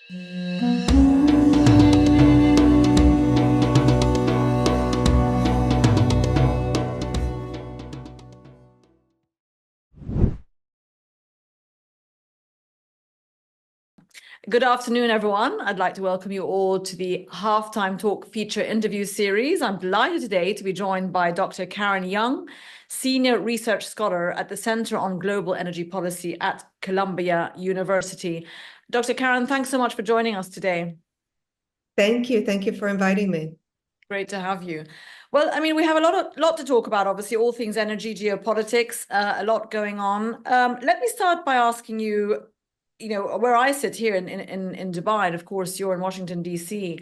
Good afternoon, everyone. I'd like to welcome you all to the Halftime Talk feature interview series. I'm delighted today to be joined by Dr. Karen Young, Senior Research Scholar at the Center on Global Energy Policy at Columbia University. Dr. Karen, thanks so much for joining us today. Thank you. Thank you for inviting me. Great to have you. Well, I mean, we have a lot to talk about, obviously, all things energy, geopolitics, a lot going on. Let me start by asking you, where I sit here in Dubai, and of course you're in Washington, D.C.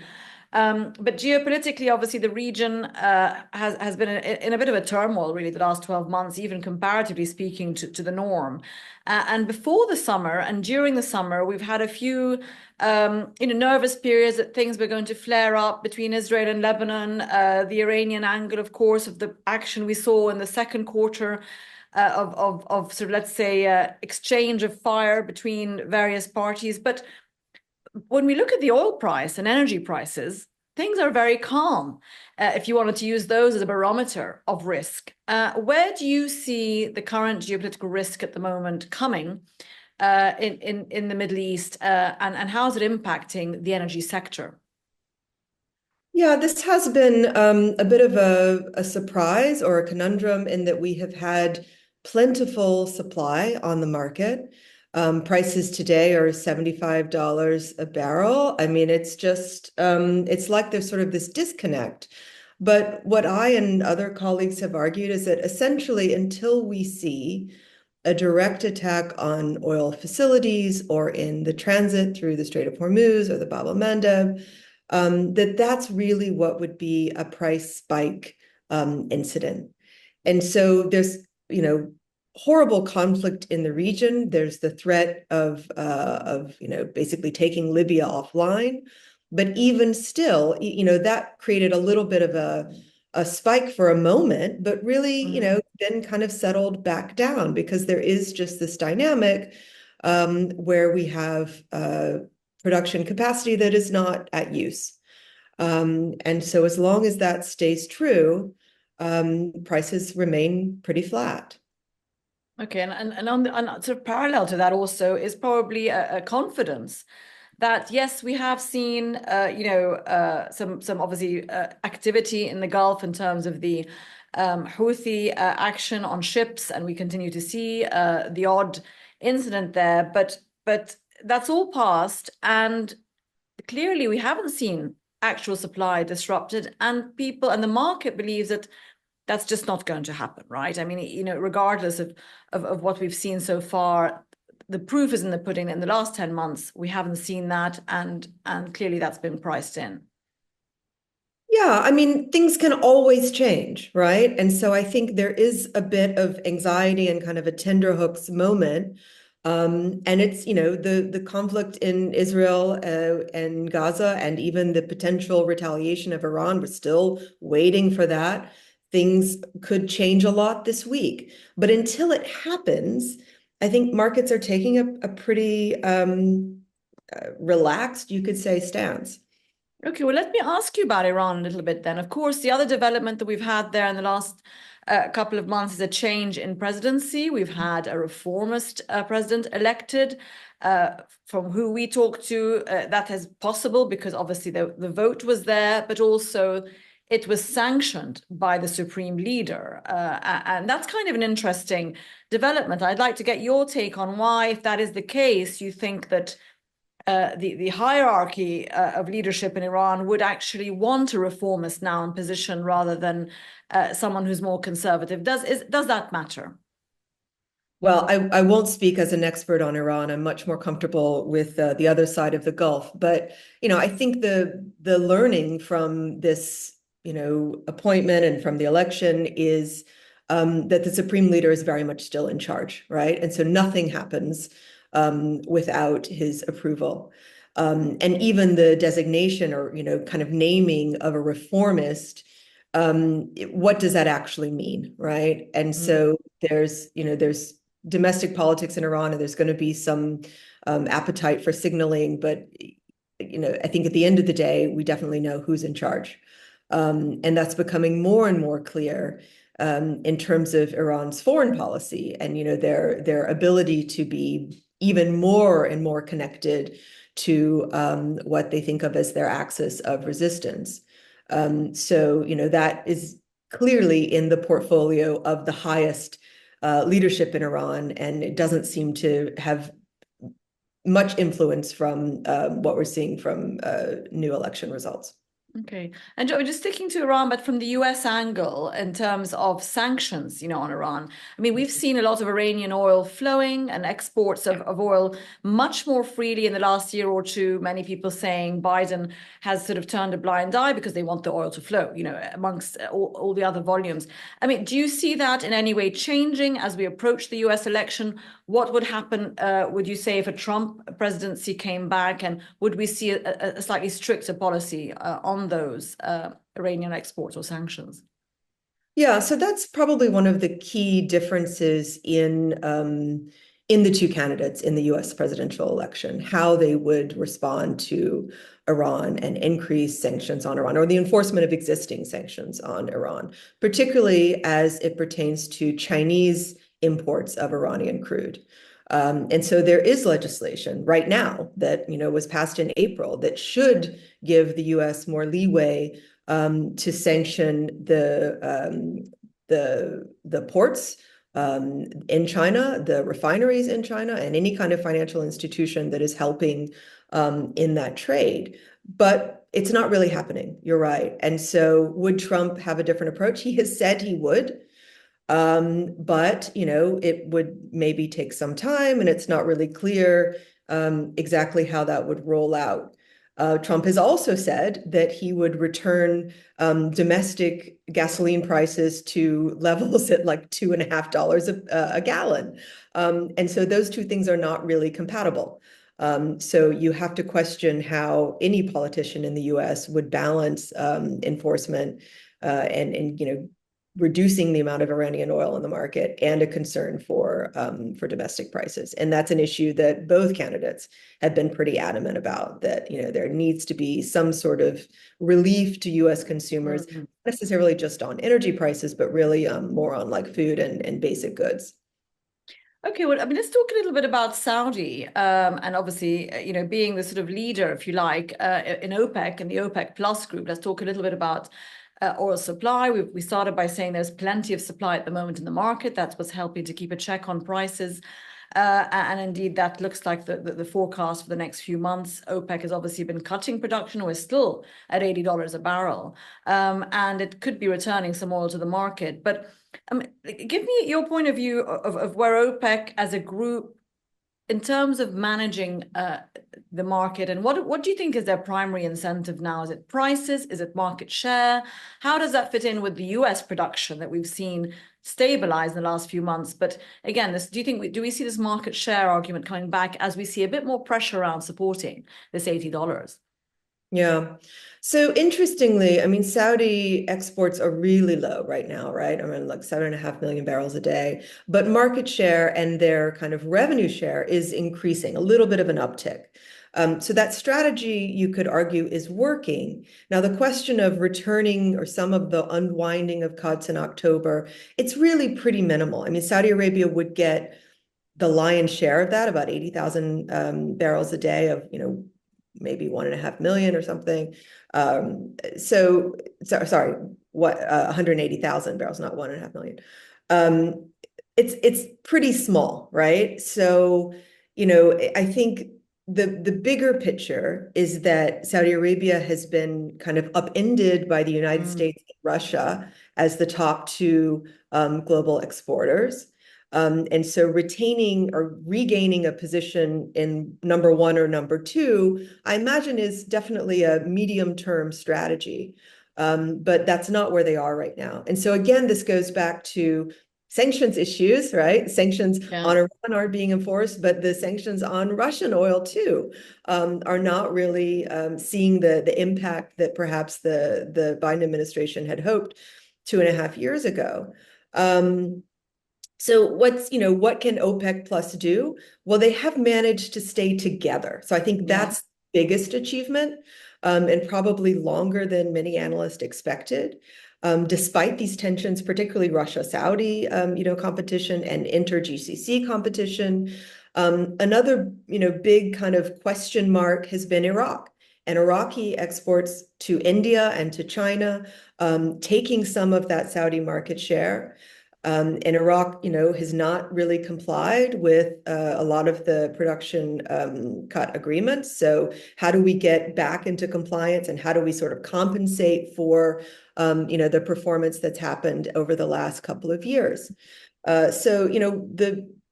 But geopolitically, obviously, the region has been in a bit of a turmoil, really, the last 12 months, even comparatively speaking to the norm. And before the summer and during the summer, we've had a few nervous periods that things were going to flare up between Israel and Lebanon, the Iranian angle, of course, of the action we saw in the second quarter. Of sort of, let's say, exchange of fire between various parties. But when we look at the oil price and energy prices, things are very calm, if you wanted to use those as a barometer of risk. Where do you see the current geopolitical risk at the moment coming in the Middle East, and how is it impacting the energy sector? Yeah, this has been a bit of a surprise or a conundrum in that we have had plentiful supply on the market. Prices today are $75 a barrel. I mean, it's just, it's like there's sort of this disconnect. But what I and other colleagues have argued is that essentially until we see a direct attack on oil facilities or in the transit through the Strait of Hormuz or the Bab el-Mandeb, that's really what would be a price spike incident. And so there's, horrible conflict in the region. There's the threat of basically taking Libya offline. But even still, that created a little bit of a spike for a moment, but really, then kind of settled back down because there is just this dynamic where we have production capacity that is not at use. And so as long as that stays true, prices remain pretty flat. Okay, and sort of parallel to that also is probably a confidence that yes, we have seen some obviously activity in the Gulf in terms of the Houthi action on ships, and we continue to see the odd incident there, but that's all past, and clearly we haven't seen actual supply disrupted, and people and the market believes that that's just not going to happen, right? I mean, regardless of what we've seen so far, the proof is in the pudding. In the last 10 months, we haven't seen that, and clearly that's been priced in. Yeah, I mean, things can always change, right? And so I think there is a bit of anxiety and kind of a tenterhooks moment. And it's, the conflict in Israel and Gaza, and even the potential retaliation of Iran, we're still waiting for that. Things could change a lot this week. But until it happens, I think markets are taking a pretty relaxed, you could say, stance. Okay, well, let me ask you about Iran a little bit then. Of course, the other development that we've had there in the last couple of months is a change in presidency. We've had a reformist president elected. From who we talked to, that is possible because obviously the vote was there, but also it was sanctioned by the supreme leader. And that's kind of an interesting development. I'd like to get your take on why, if that is the case, you think that the hierarchy of leadership in Iran would actually want a reformist now in position rather than someone who's more conservative. Does that matter? Well, I won't speak as an expert on Iran. I'm much more comfortable with the other side of the Gulf. But, I think the learning from this, appointment and from the election is that the supreme leader is very much still in charge, right? And so nothing happens without his approval. And even the designation or, kind of naming of a reformist, what does that actually mean, right? And so there's domestic politics in Iran, and there's going to be some appetite for signaling, but I think at the end of the day, we definitely know who's in charge. And that's becoming more and more clear in terms of Iran's foreign policy and, their ability to be even more and more connected to what they think of as their axis of resistance. So, that is clearly in the portfolio of the highest leadership in Iran, and it doesn't seem to have much influence from what we're seeing from new election results. Okay. And Joe, just sticking to Iran, but from the US angle in terms of sanctions, on Iran. I mean, we've seen a lot of Iranian oil flowing and exports of oil much more freely in the last year or two. Many people saying Biden has sort of turned a blind eye because they want the oil to flow, amongst all the other volumes. I mean, do you see that in any way changing as we approach the US election? What would happen, would you say, if a Trump presidency came back, and would we see a slightly stricter policy on those Iranian exports or sanctions? Yeah, so that's probably one of the key differences in the two candidates in the US presidential election, how they would respond to Iran and increase sanctions on Iran, or the enforcement of existing sanctions on Iran, particularly as it pertains to Chinese imports of Iranian crude. And so there is legislation right now that was passed in April that should give the US more leeway to sanction the ports in China, the refineries in China, and any kind of financial institution that is helping in that trade. But it's not really happening. You're right. And so would Trump have a different approach? He has said he would. But it would maybe take some time, and it's not really clear exactly how that would roll out. Trump has also said that he would return domestic gasoline prices to levels at like $2.50 a gallon. And so those two things are not really compatible. So you have to question how any politician in the US would balance enforcement and reducing the amount of Iranian oil in the market and a concern for domestic prices. And that's an issue that both candidates have been pretty adamant about, that there needs to be some sort of relief to US consumers, not necessarily just on energy prices, but really more on like food and basic goods. Okay, well, I mean, let's talk a little bit about Saudi, and obviously, being the sort of leader, if you like, in OPEC and the OPEC Plus group. Let's talk a little bit about oil supply. We started by saying there's plenty of supply at the moment in the market. That's what's helping to keep a check on prices. And indeed, that looks like the forecast for the next few months. OPEC has obviously been cutting production, or is still at $80 a barrel. And it could be returning some oil to the market. But give me your point of view of where OPEC as a group, in terms of managing the market, and what do you think is their primary incentive now? Is it prices? Is it market share? How does that fit in with the US production that we've seen stabilize in the last few months? But again, do we see this market share argument coming back as we see a bit more pressure around supporting this $80? Yeah. So interestingly, I mean, Saudi exports are really low right now, right? I mean, like 7.5 million barrels a day, but market share and their kind of revenue share is increasing, a little bit of an uptick. So that strategy, you could argue, is working. Now, the question of returning or some of the unwinding of cuts in October, it's really pretty minimal. I mean, Saudi Arabia would get the lion's share of that, about 80,000 barrels a day of, maybe 1.5 million or something. Sorry, 180,000 barrels, not 1.5 million. It's pretty small, right? So, I think the bigger picture is that Saudi Arabia has been kind of upended by the United States and Russia as the top two global exporters. And so retaining or regaining a position in number one or number two, I imagine, is definitely a medium-term strategy. But that's not where they are right now. And so again, this goes back to sanctions issues, right? Sanctions on Iran are being enforced, but the sanctions on Russian oil too are not really seeing the impact that perhaps the Biden administration had hoped 2.5 years ago. So what can OPEC Plus do? Well, they have managed to stay together. So I think that's biggest achievement, and probably longer than many analysts expected. Despite these tensions, particularly Russia-Saudi, competition and inter-GCC competition. Another, big kind of question mark has been Iraq and Iraqi exports to India and to China, taking some of that Saudi market share. And Iraq, has not really complied with a lot of the production cut agreements. So how do we get back into compliance, and how do we sort of compensate for, the performance that's happened over the last couple of years? So,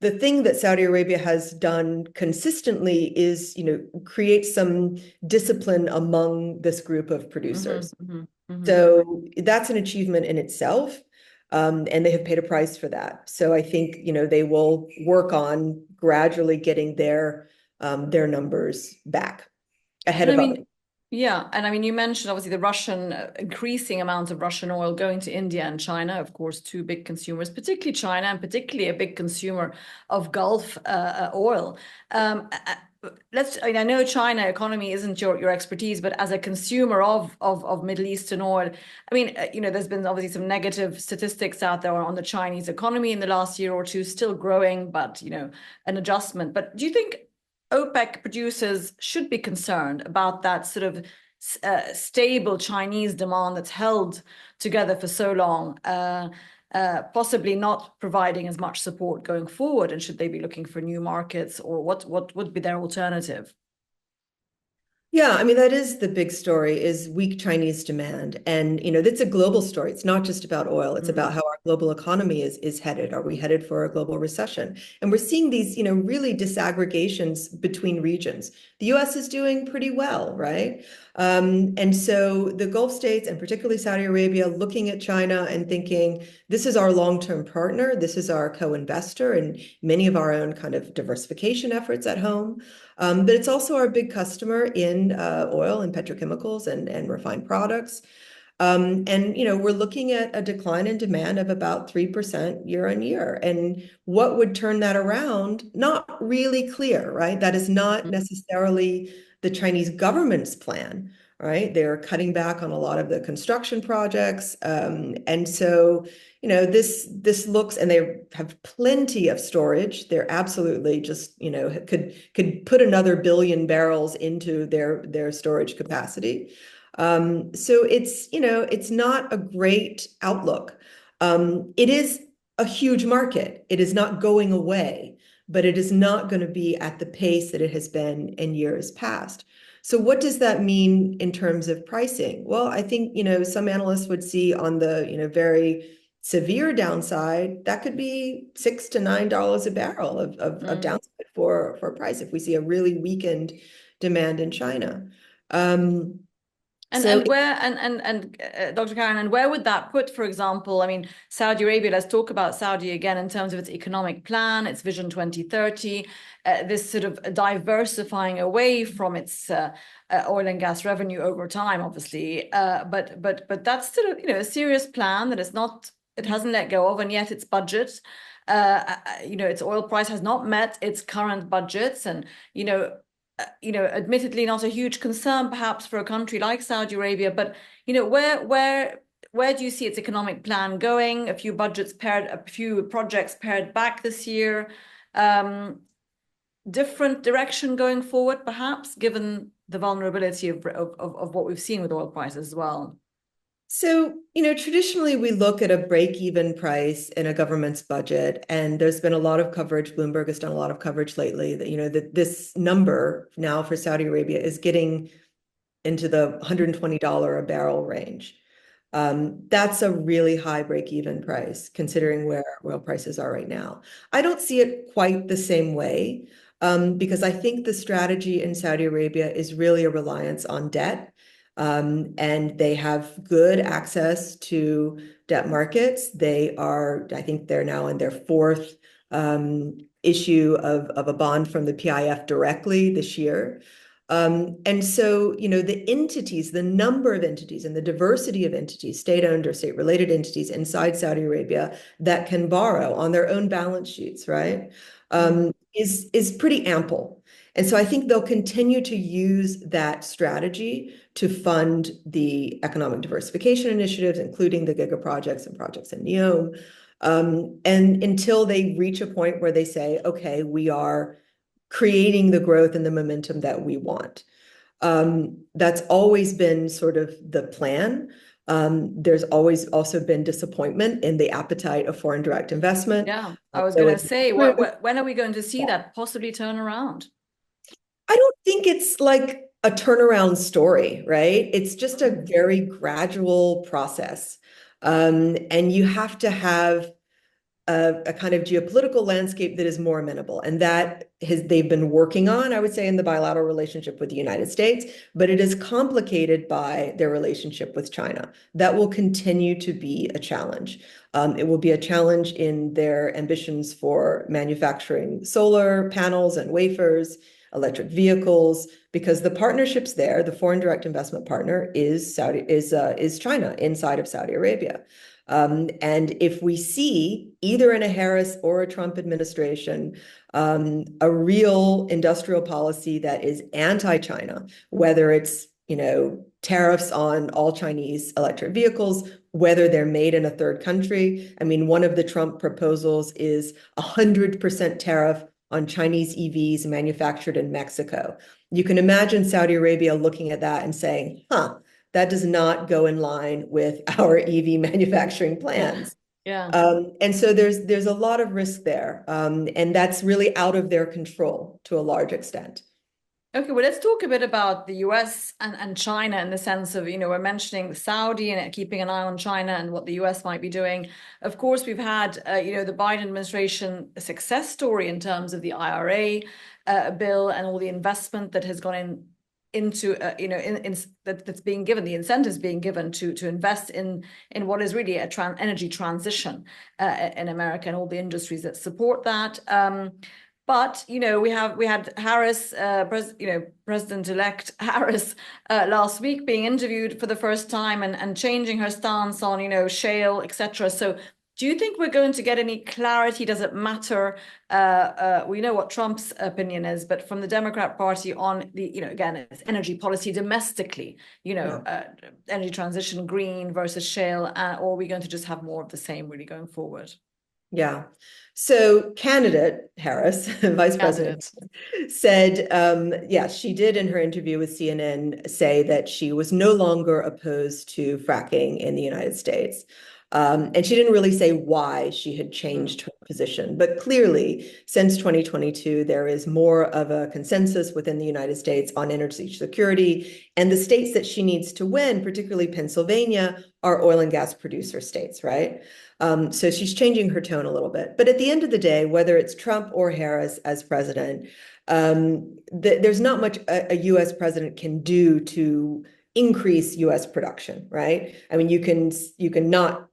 the thing that Saudi Arabia has done consistently is, create some discipline among this group of producers. So that's an achievement in itself. And they have paid a price for that. So I think, they will work on gradually getting their numbers back ahead And I of others. mean, yeah, and I mean, you mentioned obviously the Russian increasing amounts of Russian oil going to India and China, of course, two big consumers, particularly China, and particularly a big consumer of Gulf oil. I know China economy isn't your expertise, but as a consumer of Middle Eastern oil, I mean, there's been obviously some negative statistics out there on the Chinese economy in the last year or two, still growing, but an adjustment. But do you think OPEC producers should be concerned about that sort of stable Chinese demand that's held together for so long, possibly not providing as much support going forward? And should they be looking for new markets, or what would be their alternative? Yeah, I mean, that is the big story, is weak Chinese demand. And, that's a global story. It's not just about oil. It's about how our global economy is headed. Are we headed for a global recession? And we're seeing these, really disaggregations between regions. The US is doing pretty well, right? And so the Gulf states, and particularly Saudi Arabia, looking at China and thinking, this is our long-term partner. This is our co-investor in many of our own kind of diversification efforts at home. But it's also our big customer in oil and petrochemicals and refined products. And, we're looking at a decline in demand of about 3% year on year. And what would turn that around? Not really clear, right? That is not necessarily the Chinese government's plan, right? They're cutting back on a lot of the construction projects. And so, this looks, and they have plenty of storage. They're absolutely just, could put another billion barrels into their storage capacity. So it's not a great outlook. It is a huge market. It is not going away, but it is not going to be at the pace that it has been in years past. So what does that mean in terms of pricing? Well, I think, some analysts would see on the, very severe downside, that could be $6 to $9 a barrel of downside for price if we see a really weakened demand in China. And Dr. Karen, and where would that put, for example, I mean, Saudi Arabia, let's talk about Saudi again in terms of its economic plan, its Vision 2030, this sort of diversifying away from its oil and gas revenue over time, obviously. But that's still, a serious plan that it hasn't let go of, and yet its budget, its oil price has not met its current budgets, and, admittedly not a huge concern perhaps for a country like Saudi Arabia, but where do you see its economic plan going? A few projects pared back this year. Different direction going forward, perhaps, given the vulnerability of what we've seen with oil prices as well. So, traditionally we look at a break-even price in a government's budget, and there's been a lot of coverage. Bloomberg has done a lot of coverage lately that, that this number now for Saudi Arabia is getting into the $120 a barrel range. That's a really high break-even price considering where oil prices are right now. I don't see it quite the same way, because I think the strategy in Saudi Arabia is really a reliance on debt. And they have good access to debt markets. I think they're now in their fourth issue of a bond from the PIF directly this year. And so, the number of entities and the diversity of entities, state-owned or state-related entities inside Saudi Arabia that can borrow on their own balance sheets, right, is pretty ample. And so I think they'll continue to use that strategy to fund the economic diversification initiatives, including the giga projects and projects in NEOM. And until they reach a point where they say, okay, we are creating the growth and the momentum that we want. That's always been sort of the plan. There's always also been disappointment in the appetite of foreign direct investment. Yeah, I was So going to it's say, when are we going to see that possibly turn around? I don't think it's like a turnaround story, right? It's just a Mm. very gradual process. And you have to have a kind of geopolitical landscape that is more amenable. And they've been working on, I would say, in the bilateral relationship with the United States, but it is complicated by their relationship with China. That will continue to be a challenge. It will be a challenge in their ambitions for manufacturing solar panels and wafers, electric vehicles, because the partnerships there, the foreign direct investment partner is China inside of Saudi Arabia. And if we see either in a Harris or a Trump administration, a real industrial policy that is anti-China, whether it's, tariffs on all Chinese electric vehicles, whether they're made in a third country. I mean, one of the Trump proposals is 100% tariff on Chinese EVs manufactured in Mexico. You can imagine Saudi Arabia looking at that and saying, huh, that does not go in line with our EV manufacturing Yeah, plans. yeah. And so there's a lot of risk there. And that's really out of their control to a large extent. Okay, well, let's talk a bit about the US and China in the sense of, we're mentioning Saudi and keeping an eye on China and what the US might be doing. Of course, we've had, the Biden administration a success story in terms of the IRA bill and all the investment that has gone into, that's being given, the incentives being given to invest in what is really a energy transition in America and all the industries that support that. But we had Harris, President-elect Harris, last week being interviewed for the first time and changing her stance on shale, etc. So, do you think we're going to get any clarity? Does it matter? We know what Trump's opinion is, but from the Democrat Party on the again, it's energy policy domestically. Yeah. Energy transition, green versus shale, or are we going to just have more of the same really going forward? Yeah. So candidate Harris, vice president, Candidate. said, she did in her interview with CNN say that she was no longer opposed to fracking in the United States. And she didn't really say why she had changed her position. But clearly, since 2022, there is more of a consensus within the United States on energy security. And the states that she needs to win, particularly Pennsylvania, are oil and gas producer states, right? So she's changing her tone a little bit. But at the end of the day, whether it's Trump or Harris as president, there's not much a US president can do to increase US production, right? I mean, you can not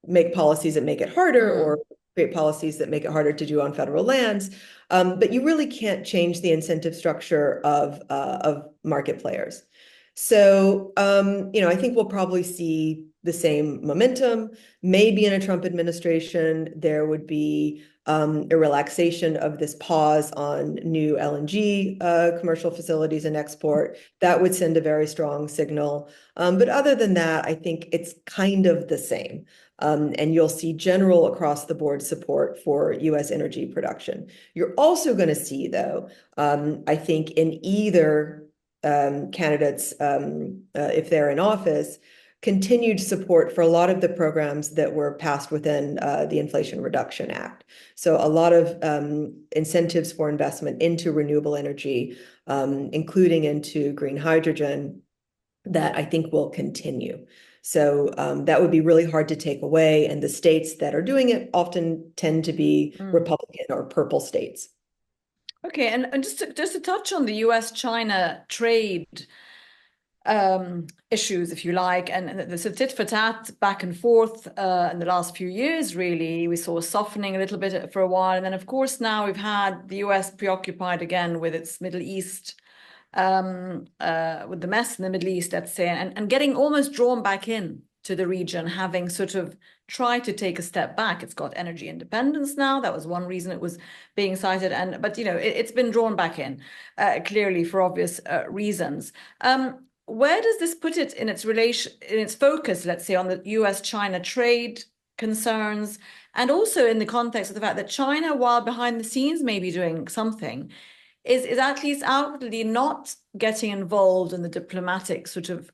make policies that make it harder or create policies that make it harder to do on federal lands. But you really can't change the incentive structure of market players. So, I think we'll probably see the same momentum. Maybe in a Trump administration, there would be a relaxation of this pause on new LNG commercial facilities and export. That would send a very strong signal. But other than that, I think it's kind of the same. And you'll see general across the board support for US energy production. You're also going to see, though, I think in either candidates, if they're in office, continued support for a lot of the programs that were passed within the Inflation Reduction Act. So a lot of incentives for investment into renewable energy, including into green hydrogen, that I think will continue. So that would be really hard to take away. And the states that are doing it often tend to be Republican or purple states. Okay, and just to touch on the US-China trade issues, if you like, and the sort of tit for tat back and forth in the last few years, really, we saw softening a little bit for a while. And then, of course, now we've had the US preoccupied again with its Middle East, with the mess in the Middle East, let's say, and getting almost drawn back in to the region, having sort of tried to take a step back. It's got energy independence now. That was one reason it was being cited, but it's been drawn back in clearly for obvious reasons. Where does this put it in its focus, let's say, on the US-China trade concerns, and also in the context of the fact that China, while behind the scenes maybe doing something, is at least outwardly not getting involved in the diplomatic sort of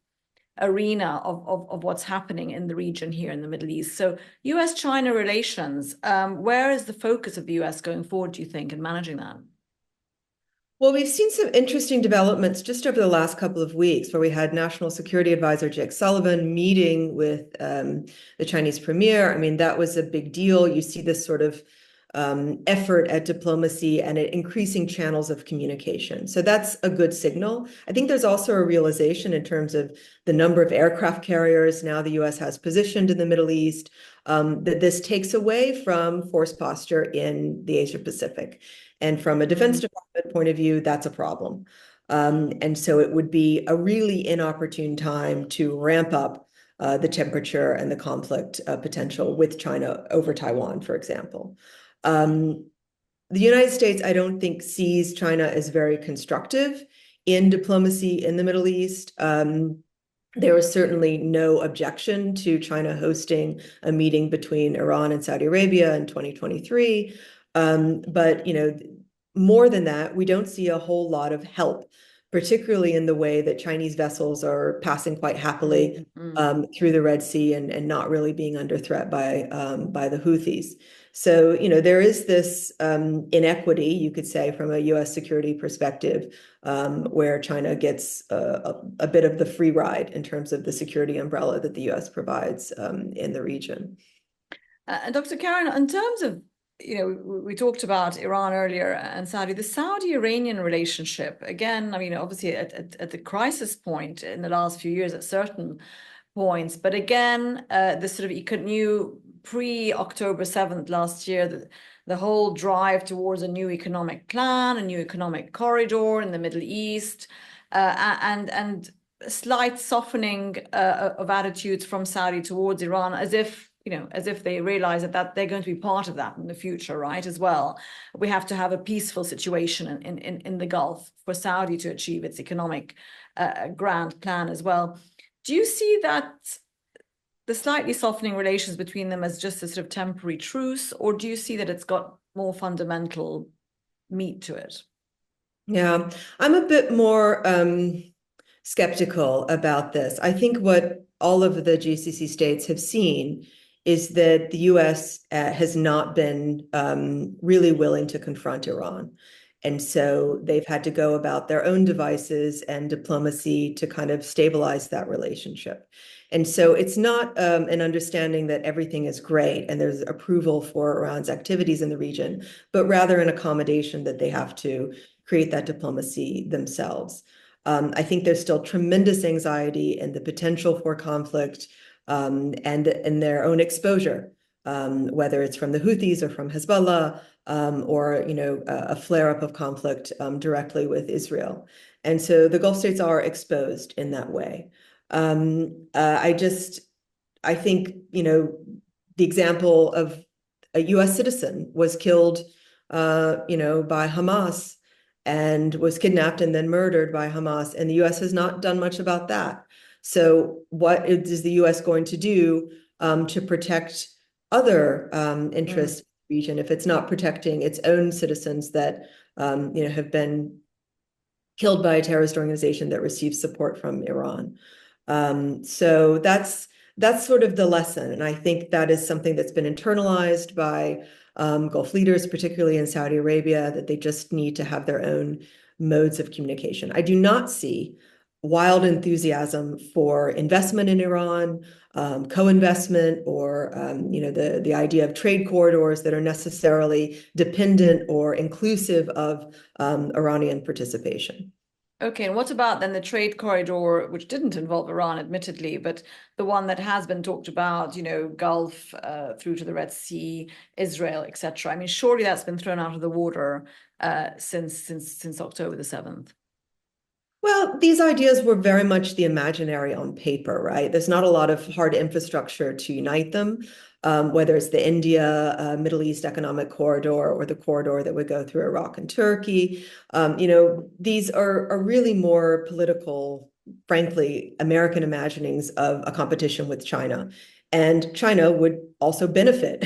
arena of what's happening in the region here in the Middle East. So US-China relations, where is the focus of the US going forward, do you think, in managing that? Well, we've seen some interesting developments just over the last couple of weeks where we had National Security Advisor Jake Sullivan meeting with the Chinese premier. I mean, that was a big deal. You see this sort of effort at diplomacy and at increasing channels of communication. So that's a good signal. I think there's also a realization in terms of the number of aircraft carriers now the US has positioned in the Middle East, that this takes away from force posture in the Asia Pacific. And from a Defense Department point of view, that's a problem. And so it would be a really inopportune time to ramp up the temperature and the conflict potential with China over Taiwan, for example. The United States, I don't think, sees China as very constructive in diplomacy in the Middle East. There was certainly no objection to China hosting a meeting between Iran and Saudi Arabia in 2023. But, more than that, we don't see a whole lot of help, particularly in the way that Chinese vessels are passing quite happily through the Red Sea and not really being under threat by the Houthis. So, there is this inequity, you could say, from a US security perspective, where China gets a bit of the free ride in terms of the security umbrella that the US provides in the region. And Dr. Karen, in terms of, we talked about Iran earlier and Saudi, the Saudi-Iranian relationship, again, I mean, obviously at the crisis point in the last few years at certain points, but again, the sort of new pre-October 7th last year, the whole drive towards a new economic plan, a new economic corridor in the Middle East, and a slight softening of attitudes from Saudi towards Iran, as if they realize that they're going to be part of that in the future, right, as well. We have to have a peaceful situation in the Gulf for Saudi to achieve its economic grand plan as well. Do you see that the slightly softening relations between them as just a sort of temporary truce, or do you see that it's got more fundamental meat to it? Yeah, I'm a bit more skeptical about this. I think what all of the GCC states have seen is that the US has not been really willing to confront Iran. And so they've had to go about their own devices and diplomacy to kind of stabilize that relationship. And so it's not an understanding that everything is great and there's approval for Iran's activities in the region, but rather an accommodation that they have to create that diplomacy themselves. I think there's still tremendous anxiety and the potential for conflict and in their own exposure, whether it's from the Houthis or from Hezbollah, or a flare-up of conflict directly with Israel. And so the Gulf states are exposed in that way. I think, the example of a US citizen was killed, by Hamas and was kidnapped and then murdered by Hamas, and the US has not done much about that. So what is the US going to do to protect other interests in the region if it's not protecting its own citizens that have been killed by a terrorist organization that receives support from Iran? So that's sort of the lesson. And I think that is something that's been internalized by Gulf leaders, particularly in Saudi Arabia, that they just need to have their own modes of communication. I do not see wild enthusiasm for investment in Iran, co-investment, or the idea of trade corridors that are necessarily dependent or inclusive of Iranian participation. Okay, and what about then the trade corridor, which didn't involve Iran, admittedly, but the one that has been talked about, Gulf through to the Red Sea, Israel, etc. I mean, surely that's been thrown out of the water since October the 7th. Well, these ideas were very much the imaginary on paper, right? There's not a lot of hard infrastructure to unite them, whether it's the India, Middle East Economic Corridor or the corridor that would go through Iraq and Turkey. These are really more political, frankly, American imaginings of a competition with China. And China would also benefit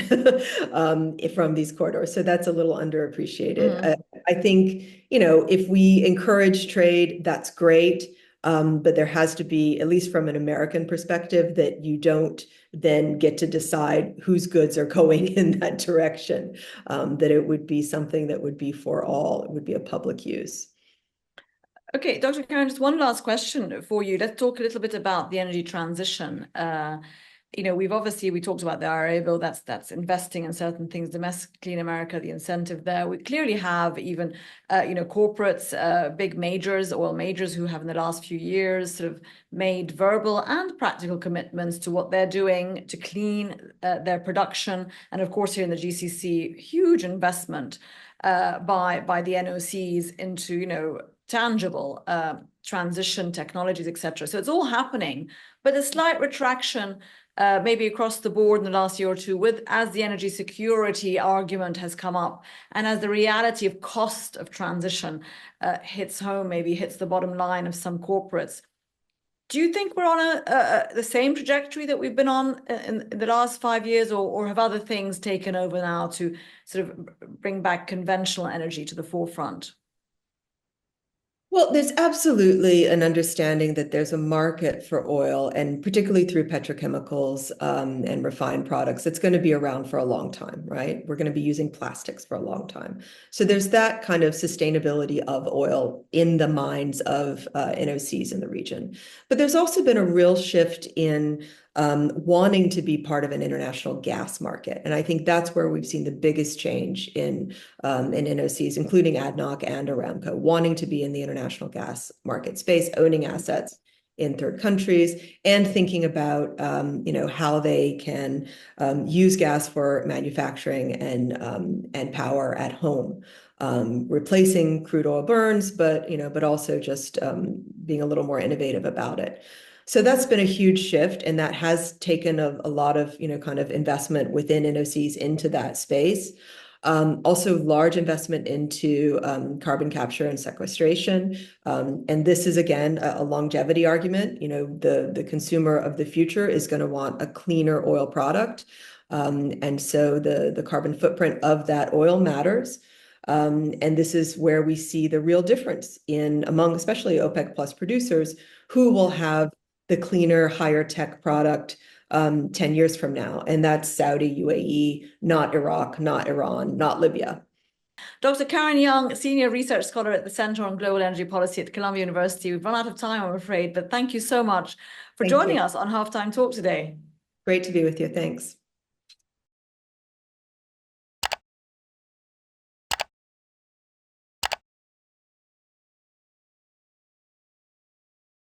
from these corridors. So that's a little underappreciated. Mm. I think, if we encourage trade, that's great. But there has to be, at least from an American perspective, that you don't then get to decide whose goods are going in that direction, that it would be something that would be for all. It would be a public use. Okay, Dr. Karen, just one last question for you. Let's talk a little bit about the energy transition. We talked about the IRA bill that's investing in certain things domestically in America, the incentive there. We clearly have even, corporates, big majors, oil majors who have in the last few years sort of made verbal and practical commitments to what they're doing to clean their production. And of course, here in the GCC, huge investment by the NOCs into, tangible transition technologies, etc. So it's all happening, but a slight retraction maybe across the board in the last year or two as the energy security argument has come up and as the reality of cost of transition hits home, maybe hits the bottom line of some corporates. Do you think we're on the same trajectory that we've been on in the last 5 years, or have other things taken over now to sort of bring back conventional energy to the forefront? Well, there's absolutely an understanding that there's a market for oil, and particularly through petrochemicals and refined products. It's going to be around for a long time, right? We're going to be using plastics for a long time. So there's that kind of sustainability of oil in the minds of NOCs in the region. But there's also been a real shift in wanting to be part of an international gas market. And I think that's where we've seen the biggest change in NOCs, including ADNOC and Aramco, wanting to be in the international gas market space, owning assets in third countries, and thinking about how they can use gas for manufacturing and power at home, replacing crude oil burns, but also just being a little more innovative about it. So that's been a huge shift, and that has taken a lot of kind of investment within NOCs into that space. Also large investment into carbon capture and sequestration. And this is, again, a longevity argument. The consumer of the future is going to want a cleaner oil product. And so the carbon footprint of that oil matters. And this is where we see the real difference among especially OPEC plus producers who will have the cleaner, higher tech product 10 years from now. And that's Saudi, UAE, not Iraq, not Iran, not Libya. Dr. Karen Young, Senior Research Scholar at the Center on Global Energy Policy at Columbia University. We've run out of time, I'm afraid, but thank you so much for joining us on Halftime Talk today. Great to be with you. Thanks.